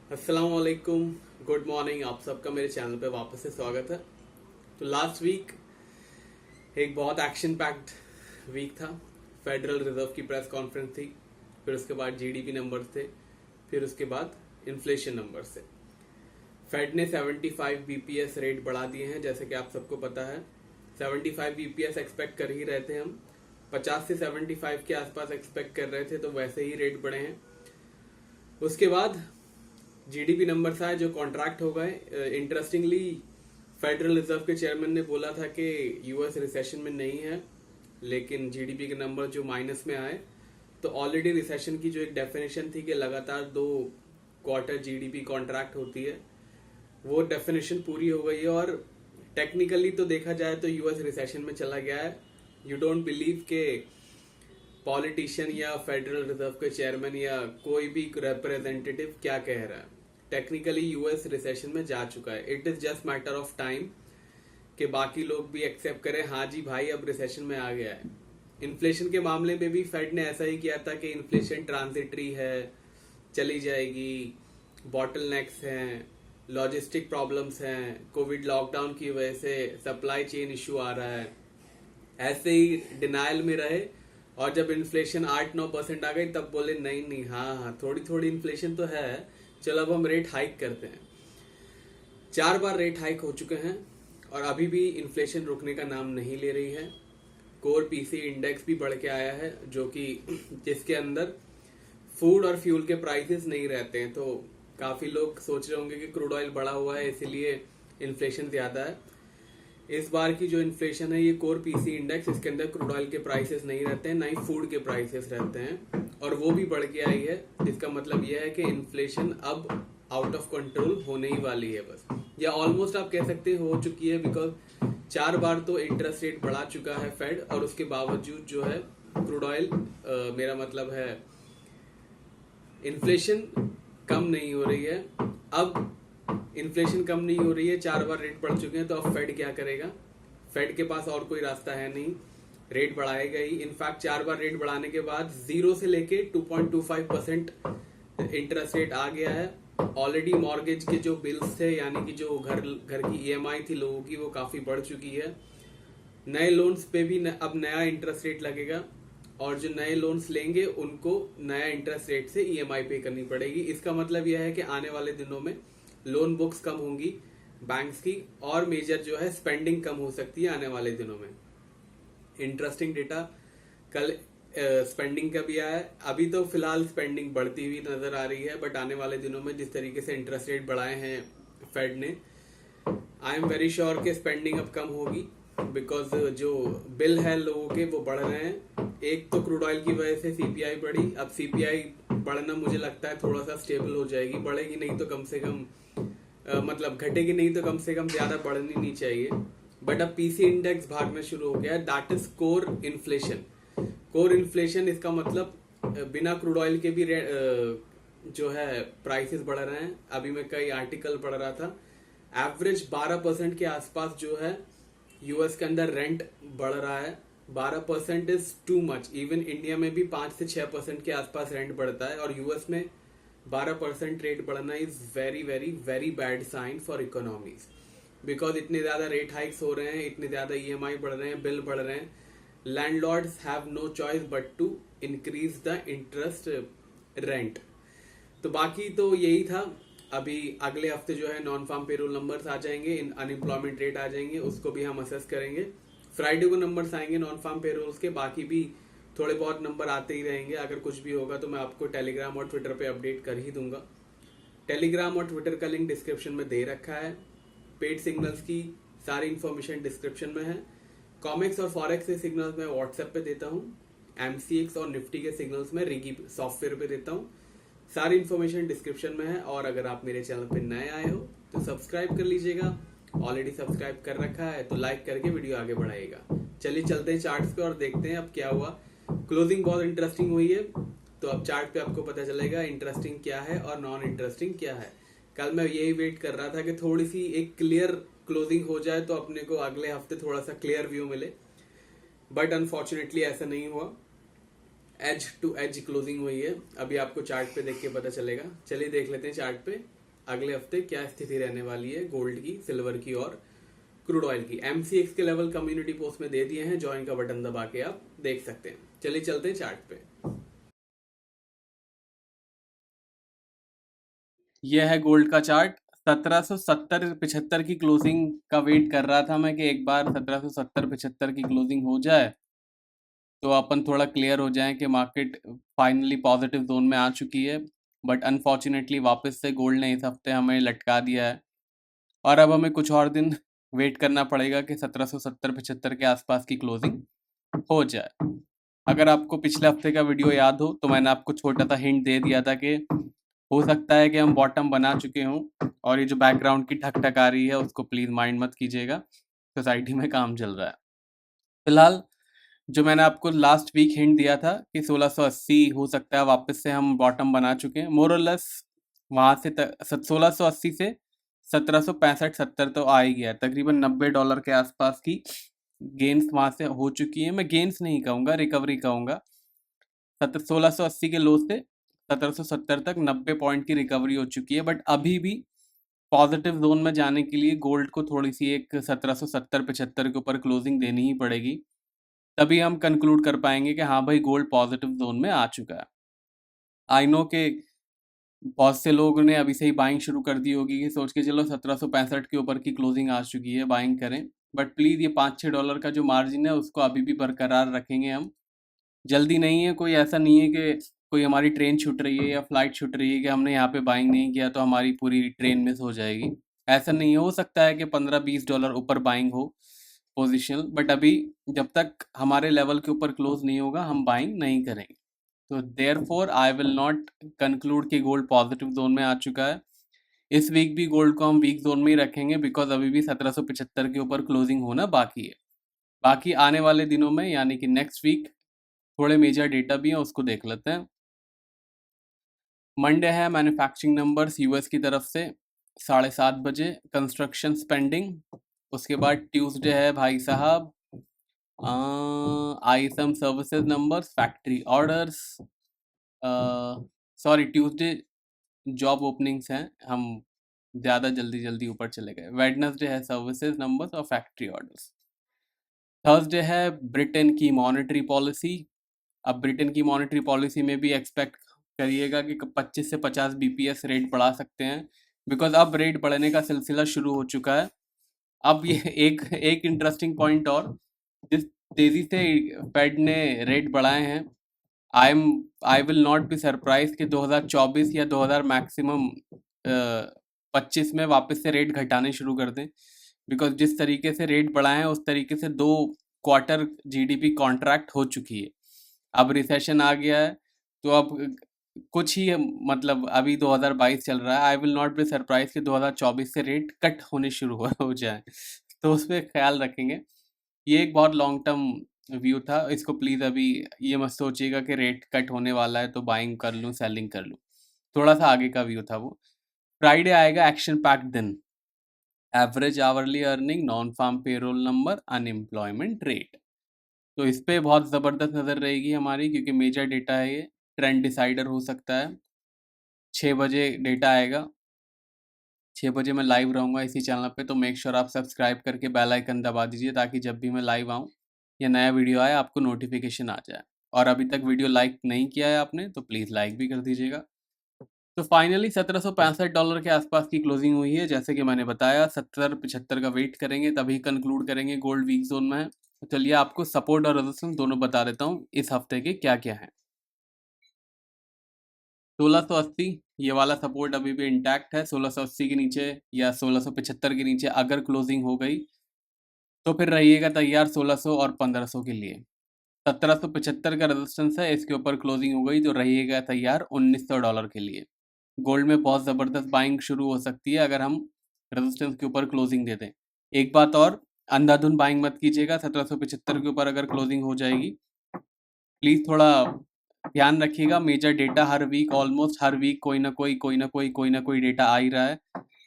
अस्सलाम वालेकुम, good morning. आप सबका मेरे चैनल पे वापस से स्वागत है। तो लास्ट वीक एक बहुत एक्शन पैक्ड वीक था। फेडरल रिजर्व की प्रेस कॉन्फ्रेंस थी, फिर उसके बाद जीडीपी नंबर्स थे, फिर उसके बाद इन्फ्लेशन नंबर्स थे। फेड ने 75 बीपीएस रेट बढ़ा दिए हैं, जैसे कि आप सबको पता है। 75 बीपीएस एक्सपेक्ट कर ही रहे थे हम, 50 से 75 के आसपास एक्सपेक्ट कर रहे थे, तो वैसे ही रेट बढ़े हैं। उसके बाद जीडीपी नंबर्स आए जो कॉन्ट्रैक्ट हो गए। इंटरेस्टिंगली फेडरल रिजर्व के चेयरमैन ने बोला था कि यूएस रिसेशन में नहीं है, लेकिन जीडीपी के नंबर जो माइनस में आए, तो ऑलरेडी रिसेशन की जो एक डेफिनेशन थी कि लगातार 2 क्वार्टर जीडीपी कॉन्ट्रैक्ट होती है, वो डेफिनेशन पूरी हो गई है। और टेक्निकली तो देखा जाए तो यूएस रिसेशन में चला गया है। यू डोंट बिलीव के पॉलिटिशियन या फेडरल रिजर्व के चेयरमैन या कोई भी रिप्रेजेंटेटिव क्या कह रहा है। टेक्निकली यूएस रिसेशन में जा चुका है। It is just matter of time कि बाकी लोग भी एक्सेप्ट करें, हाँ जी भाई अब रिसेशन में आ गया है। इन्फ्लेशन के मामले में भी फेड ने ऐसा ही किया था कि इन्फ्लेशन ट्रांजिटरी है, चली जाएगी, बॉटलनेक्स हैं, लॉजिस्टिक प्रॉब्लम्स हैं, कोविड लॉकडाउन की वजह से सप्लाई चेन इशू आ रहा है, ऐसे ही डिनाइल में रहे। और जब इन्फ्लेशन 8-9% आ गई तब बोले नहीं नहीं, हाँ थोड़ी थोड़ी इन्फ्लेशन तो है, चलो अब हम रेट हाइक करते हैं। 4 बार रेट हाइक हो चुके हैं और अभी भी इन्फ्लेशन रुकने का नाम नहीं ले रही है। कोर पीसी इंडेक्स भी बढ़ के आया है, जो कि जिसके अंदर फूड और फ्यूल के प्राइसेस नहीं रहते हैं। तो काफी लोग सोच रहे होंगे कि क्रूड ऑयल बढ़ा हुआ है इसीलिए इन्फ्लेशन ज्यादा है। इस बार की जो इन्फ्लेशन है ये कोर पीसी इंडेक्स, इसके अंदर क्रूड ऑयल के प्राइसेस नहीं रहते हैं, ना ही फूड के प्राइसेस रहते हैं, और वो भी बढ़ के आई है। जिसका मतलब यह है कि इन्फ्लेशन अब आउट ऑफ कंट्रोल होने ही वाली है बस, या ऑलमोस्ट आप कह सकते हो चुकी है। बिकॉज 4 बार तो इंटरेस्ट रेट बढ़ा चुका है फेड, और उसके बावजूद जो है क्रूड ऑयल मेरा मतलब है इन्फ्लेशन कम नहीं हो रही है। अब इन्फ्लेशन कम नहीं हो रही है, 4 बार रेट बढ़ चुके हैं, तो अब फेड क्या करेगा? फेड के पास और कोई रास्ता है नहीं, रेट बढ़ाएगा ही। इनफैक्ट 4 बार रेट बढ़ाने के बाद 0 से लेके 2.25% इंटरेस्ट रेट आ गया है। ऑलरेडी मॉर्गेज के जो बिल्स थे, यानी कि जो घर की ईएमआई थी लोगों की, वो काफी बढ़ चुकी है। नए लोन्स पे भी अब नया इंटरेस्ट रेट लगेगा, और जो नए लोन्स लेंगे उनको नया इंटरेस्ट रेट से ईएमआई पे करनी पड़ेगी। इसका मतलब यह है कि आने वाले दिनों में लोन बुक्स कम होंगी बैंक्स की, और मेजर जो है स्पेंडिंग कम हो सकती है आने वाले दिनों में। इंटरेस्टिंग डेटा कल स्पेंडिंग का भी आया है। अभी तो फिलहाल स्पेंडिंग बढ़ती हुई नजर आ रही है, बट आने वाले दिनों में जिस तरीके से इंटरेस्ट रेट बढ़ाए हैं फेड ने, आई एम वेरी श्योर कि स्पेंडिंग अब कम होगी। बिकॉज जो बिल है लोगों के वो बढ़ रहे हैं। एक तो क्रूड ऑयल की वजह से सीपीआई बढ़ी, अब सीपीआई बढ़ना मुझे लगता है थोड़ा सा स्टेबल हो जाएगी, बढ़ेगी नहीं तो कम से कम मतलब घटेगी नहीं तो कम से कम ज्यादा बढ़नी नहीं चाहिए। बट अब पीसी इंडेक्स भागना शुरू हो गया है, that is core inflation. Core inflation इसका मतलब बिना क्रूड ऑयल के भी जो है प्राइसेस बढ़ रहे हैं। अभी मैं कई आर्टिकल पढ़ रहा था, एवरेज 12% के आसपास जो है यूएस के अंदर रेंट बढ़ रहा है। 12% is too much. Even India में भी 5 से 6% के आसपास रेंट बढ़ता है, और यूएस में 12% रेट बढ़ना is very very very bad sign for economies. Because इतने ज्यादा रेट हाइक्स हो रहे हैं, इतने ज्यादा ईएमआई बढ़ रहे हैं, बिल बढ़ रहे हैं, landlords have no choice but to increase the interest rent. तो बाकी तो यही था। अभी अगले हफ्ते जो है नॉन फार्म पेरोल नंबर्स आ जाएंगे, अनएम्प्लॉयमेंट रेट आ जाएंगे, उसको भी हम असेस करेंगे। फ्राइडे को नंबर्स आएंगे नॉन फार्म पेरोल्स के, बाकी भी थोड़े बहुत नंबर आते ही रहेंगे। अगर कुछ भी होगा तो मैं आपको टेलीग्राम और ट्विटर पे अपडेट कर ही दूंगा। टेलीग्राम और ट्विटर का लिंक डिस्क्रिप्शन में दे रखा है। पेड सिग्नल्स की सारी इंफॉर्मेशन डिस्क्रिप्शन में है। कॉमिक्स और फॉरेक्स के सिग्नल्स मैं व्हाट्सएप पे देता हूँ। एमसीएक्स और निफ्टी के सिग्नल्स में रिगी सॉफ्टवेयर पे देता हूँ। सारी इंफॉर्मेशन डिस्क्रिप्शन में है। और अगर आप मेरे चैनल पे नए आए हो तो सब्सक्राइब कर लीजिएगा। ऑलरेडी सब्सक्राइब कर रखा है तो लाइक करके वीडियो आगे बढ़ाइएगा। चलिए चलते हैं चार्ट्स पे और देखते हैं अब क्या हुआ। क्लोजिंग बहुत इंटरेस्टिंग हुई है, तो अब चार्ट पे आपको पता चलेगा इंटरेस्टिंग क्या है और नॉन इंटरेस्टिंग क्या है। कल मैं यही वेट कर रहा था कि थोड़ी सी एक क्लियर क्लोजिंग हो जाए तो अपने को अगले हफ्ते थोड़ा सा क्लियर व्यू मिले, बट अनफॉर्चुनेटली ऐसा नहीं हुआ। एज टू एज क्लोजिंग हुई है। अभी आपको चार्ट पे देख के पता चलेगा। चलिए देख लेते हैं चार्ट पे अगले हफ्ते क्या स्थिति रहने वाली है गोल्ड की, सिल्वर की और क्रूड ऑयल की। MCX के लेवल कम्युनिटी पोस्ट में दे दिए हैं, ज्वाइन का बटन दबा के आप देख सकते हैं। चलिए चलते हैं चार्ट पे। यह है गोल्ड का चार्ट। 1770-75 की क्लोजिंग का वेट कर रहा था मैं कि एक बार 1770-75 की क्लोजिंग हो जाए तो अपन थोड़ा क्लियर हो जाए कि मार्केट फाइनली पॉजिटिव जोन में आ चुकी है। बट अनफॉर्चुनेटली वापस से गोल्ड ने इस हफ्ते हमें लटका दिया है और अब हमें कुछ और दिन वेट करना पड़ेगा कि 1770-75 के आसपास की क्लोजिंग हो जाए। अगर आपको पिछले हफ्ते का वीडियो याद हो तो मैंने आपको छोटा सा हिंट दे दिया था कि हो सकता है कि हम बॉटम बना चुके हों, और ये जो बैकग्राउंड की ठक ठक आ रही है उसको प्लीज़ माइंड मत कीजिएगा, सोसाइटी में काम चल रहा है। फिलहाल जो मैंने आपको लास्ट वीक हिंट दिया था कि 1680 हो सकता है वापस से हम बॉटम बना चुके हैं, मोर और लेस वहाँ से 1680 से 1765-70 तो आ ही गया, तकरीबन $90 के आसपास की गेंस वहाँ से हो चुकी है। मैं गेंस नहीं कहूँगा, रिकवरी कहूँगा। 1680 के लो से 1770 तक 90 पॉइंट की रिकवरी हो चुकी है। बट अभी भी पॉजिटिव जोन में जाने के लिए गोल्ड को थोड़ी सी एक 1770-75 के ऊपर क्लोजिंग देनी ही पड़ेगी, तभी हम कंक्लूड कर पाएंगे कि हाँ भाई गोल्ड पॉजिटिव जोन में आ चुका है। आई नो के बहुत से लोगों ने अभी से ही बाइंग शुरू कर दी होगी कि सोच के चलो 1765 के ऊपर की क्लोजिंग आ चुकी है, बाइंग करें। बट प्लीज़ ये $5-6 का जो मार्जिन है उसको अभी भी बरकरार रखेंगे हम। जल्दी नहीं है, कोई ऐसा नहीं है कि कोई हमारी ट्रेन छूट रही है या फ्लाइट छूट रही है कि हमने यहाँ पे बाइंग नहीं किया तो हमारी पूरी ट्रेन मिस हो जाएगी। ऐसा नहीं है, हो सकता है कि $15-20 ऊपर बाइंग हो पोजीशन, बट अभी जब तक हमारे लेवल के ऊपर क्लोज नहीं होगा हम बाइंग नहीं करेंगे। तो therefore I will not conclude कि गोल्ड पॉजिटिव जोन में आ चुका है। इस वीक भी गोल्ड को हम वीक जोन में ही रखेंगे बिकॉज अभी भी 1775 के ऊपर क्लोजिंग होना बाकी है। बाकी आने वाले दिनों में यानी कि नेक्स्ट वीक थोड़े मेजर डेटा भी हैं, उसको देख लेते हैं। मंडे है मैन्युफैक्चरिंग नंबर्स यूएस की तरफ से 7:30 बजे, कंस्ट्रक्शन स्पेंडिंग। उसके बाद ट्यूसडे है भाई साहब ISM services numbers, factory orders, sorry Tuesday job openings हैं, हम ज़्यादा जल्दी जल्दी ऊपर चले गए। वेडनेसडे है सर्विसेज नंबर्स और फैक्ट्री ऑर्डर्स। थर्सडे है ब्रिटेन की मॉनेटरी पॉलिसी। अब ब्रिटेन की मॉनेटरी पॉलिसी में भी एक्सपेक्ट करिएगा कि 25 से 50 बीपीएस रेट बढ़ा सकते हैं, बिकॉज अब रेट बढ़ने का सिलसिला शुरू हो चुका है। अब ये एक इंटरेस्टिंग पॉइंट और, जिस तेजी से फेड ने रेट बढ़ाए हैं, I will not be surprise कि 2024 या 2000 मैक्सिमम 25 में वापस से रेट घटाने शुरू कर दें, बिकॉज जिस तरीके से रेट बढ़ाए हैं उस तरीके से 2 क्वार्टर जीडीपी कॉन्ट्रैक्ट हो चुकी है। अब रिसेशन आ गया है तो अब कुछ ही मतलब अभी 2022 चल रहा है, I will not be surprise कि 2024 से रेट कट होने शुरू हो जाए, तो उस पर ख्याल रखेंगे। ये एक बहुत लॉन्ग टर्म व्यू था, इसको प्लीज़ अभी ये मत सोचिएगा कि रेट कट होने वाला है तो बाइंग कर लूँ सेलिंग कर लूँ, थोड़ा सा आगे का व्यू था वो। फ्राइडे आएगा एक्शन पैक्ड दिन, average hourly earning, non farm payroll number, unemployment rate. तो इस पे बहुत ज़बरदस्त नज़र रहेगी हमारी, क्योंकि मेजर डेटा है ये, ट्रेंड डिसाइडर हो सकता है। 6 बजे डेटा आएगा, 6 बजे मैं लाइव रहूँगा इसी चैनल पे, तो मेक श्योर आप सब्सक्राइब करके बेल आइकन दबा दीजिए ताकि जब भी मैं लाइव आऊँ या नया वीडियो आए आपको नोटिफिकेशन आ जाए। और अभी तक वीडियो लाइक नहीं किया है आपने तो प्लीज़ लाइक भी कर दीजिएगा। तो फाइनली $1765 के आसपास की क्लोजिंग हुई है, जैसे कि मैंने बताया 70-75 का वेट करेंगे तभी कंक्लूड करेंगे गोल्ड वीक जोन में है। तो चलिए आपको सपोर्ट और रेजिस्टेंस दोनों बता देता हूँ इस हफ्ते के क्या क्या हैं। 1680 ये वाला सपोर्ट अभी भी इंटैक्ट है। 1680 के नीचे या 1675 के नीचे अगर क्लोजिंग हो गई तो फिर रहिएगा तैयार 1600 और 1500 के लिए। 1775 का रेजिस्टेंस है, इसके ऊपर क्लोजिंग हो गई तो रहिएगा तैयार $1900 के लिए। गोल्ड में बहुत ज़बरदस्त बाइंग शुरू हो सकती है अगर हम रेजिस्टेंस के ऊपर क्लोजिंग दे दें। एक बात और, अंधाधुन बाइंग मत कीजिएगा। 1775 के ऊपर अगर क्लोजिंग हो जाएगी प्लीज़ थोड़ा ध्यान रखिएगा। मेजर डेटा हर वीक, ऑलमोस्ट हर वीक कोई ना कोई डेटा आ ही रहा है।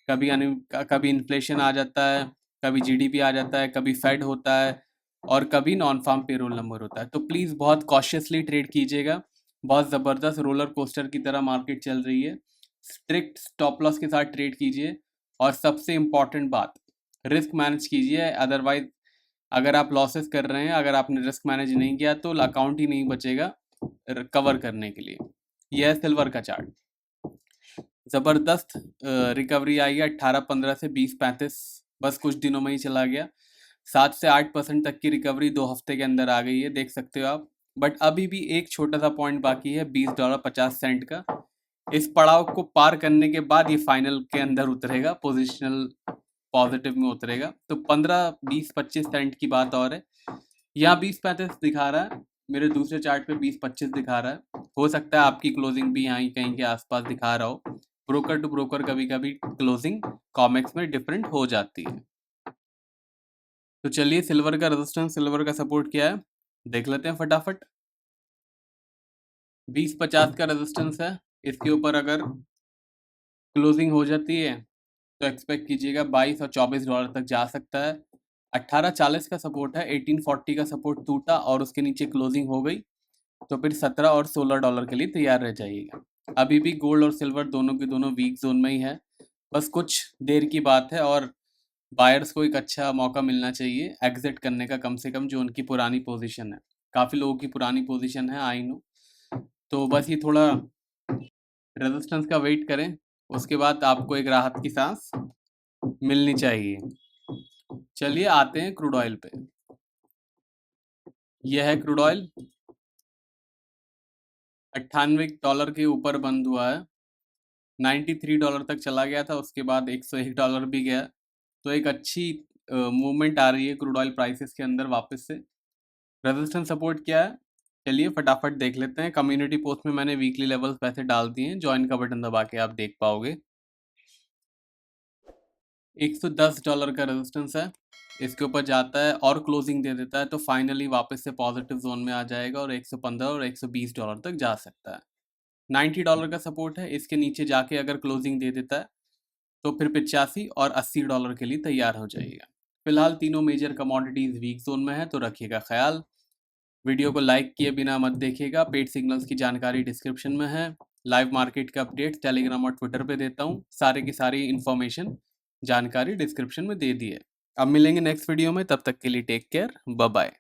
कभी इन्फ्लेशन आ जाता है, कभी जीडीपी आ जाता है, कभी फेड होता है और कभी नॉन फार्म पेरोल नंबर होता है। तो प्लीज़ बहुत कॉशियसली ट्रेड कीजिएगा। बहुत ज़बरदस्त रोलर कोस्टर की तरह मार्केट चल रही है, स्ट्रिक्ट स्टॉप लॉस के साथ ट्रेड कीजिए और सबसे इम्पॉर्टेंट बात, रिस्क मैनेज कीजिए। अदरवाइज अगर आप लॉसेस कर रहे हैं, अगर आपने रिस्क मैनेज नहीं किया तो अकाउंट ही नहीं बचेगा कवर करने के लिए। यह है सिल्वर का चार्ट। ज़बरदस्त रिकवरी आई है 18-15 से 20-35, बस कुछ दिनों में ही चला गया। 7 से 8% तक की रिकवरी 2 हफ्ते के अंदर आ गई है, देख सकते हो आप। बट अभी भी एक छोटा सा पॉइंट बाकी है $20.50 का। इस पड़ाव को पार करने के बाद ये फाइनल के अंदर उतरेगा, पोजिशनल पॉजिटिव में उतरेगा। तो 15-20-25 सेंट की बात और है। यहाँ 20-35 दिखा रहा है, मेरे दूसरे चार्ट पे 20-25 दिखा रहा है। हो सकता है आपकी क्लोजिंग भी यहाँ कहीं के आसपास दिखा रहा हो। ब्रोकर टू ब्रोकर कभी कभी क्लोजिंग कॉमेक्स में डिफरेंट हो जाती है। तो चलिए, सिल्वर का रेजिस्टेंस, सिल्वर का सपोर्ट क्या है देख लेते हैं फटाफट। 20-50 का रेजिस्टेंस है, इसके ऊपर अगर क्लोजिंग हो जाती है तो एक्सपेक्ट कीजिएगा $22 और $24 तक जा सकता है। 1840 का सपोर्ट है, 1840 का सपोर्ट टूटा और उसके नीचे क्लोजिंग हो गई तो फिर $17 और $16 के लिए तैयार रह जाइएगा। अभी भी गोल्ड और सिल्वर दोनों के दोनों वीक जोन में ही है, बस कुछ देर की बात है और बायर्स को एक अच्छा मौका मिलना चाहिए एग्जिट करने का, कम से कम जो उनकी पुरानी पोजीशन है। काफ़ी लोगों की पुरानी पोजीशन है, आई नो। तो बस ये थोड़ा रेजिस्टेंस का वेट करें, उसके बाद आपको एक राहत की सांस मिलनी चाहिए। चलिए आते हैं क्रूड ऑयल पे। यह है क्रूड ऑयल, $98 के ऊपर बंद हुआ है। $93 तक चला गया था, उसके बाद $101 भी गया। तो एक अच्छी मूवमेंट आ रही है क्रूड ऑयल प्राइसेस के अंदर वापस से। रेजिस्टेंस सपोर्ट क्या है चलिए फटाफट देख लेते हैं। कम्युनिटी पोस्ट में मैंने वीकली लेवल्स वैसे डाल दिए हैं, ज्वाइन का बटन दबा के आप देख पाओगे। $110 का रेजिस्टेंस है, इसके ऊपर जाता है और क्लोजिंग दे देता है तो फाइनली वापस से पॉजिटिव जोन में आ जाएगा और 115 और $120 तक जा सकता है। $90 का सपोर्ट है, इसके नीचे जाके अगर क्लोजिंग दे देता है तो फिर 85 और $80 के लिए तैयार हो जाइएगा। फिलहाल तीनों मेजर कमोडिटीज वीक जोन में है, तो रखिएगा ख्याल। वीडियो को लाइक किए बिना मत देखिएगा। पेड सिग्नल्स की जानकारी डिस्क्रिप्शन में है। लाइव मार्केट के अपडेट्स टेलीग्राम और ट्विटर पे देता हूँ। सारे की सारी इन्फॉर्मेशन जानकारी डिस्क्रिप्शन में दे दी है। अब मिलेंगे नेक्स्ट वीडियो में, तब तक के लिए टेक केयर, बाय बाय।